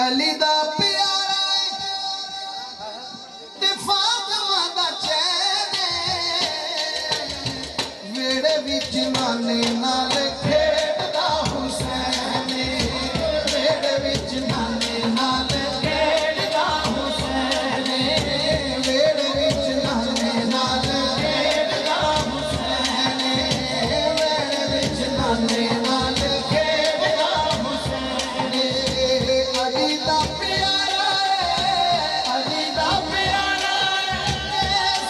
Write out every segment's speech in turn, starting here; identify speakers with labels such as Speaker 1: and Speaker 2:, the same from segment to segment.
Speaker 1: अली दा प्यारा ते फातिमा दा चैन वेड़े विच नाने नाल खेड़दा हुसैन वेड़े विच नाने नाल खेड़दा हुसैन वेड़े विच नाने नाल खेड़दा हुसैन वेड़े विच नाने नाल खेड़दा हुसैन अली दा प्यारा अली दा प्यारा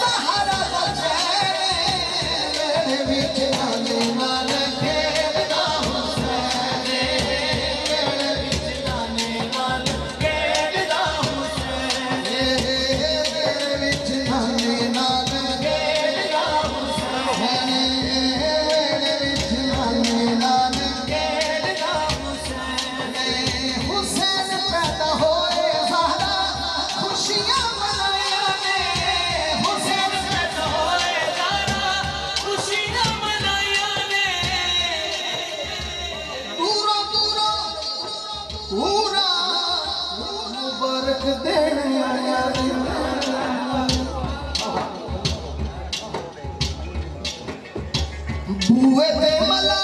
Speaker 1: ज़हरा दा चैन वेड़े विच नाने नाल खेड़दा हुसैन वेड़े विच नाने नाल खेड़दा हुसैन वेड़े विच नाने नाल खेड़दा हुसैन वेड़े विच नाने नाल खेड़दा हुसैन हुसैन पैदा होए ज़हरा खुशियां मनाया ने हुसैन पैदा होए ज़हरा खुशियां मनाया ने दूरों दूरों पूरा मुबारक देने आया ने बूए ते मला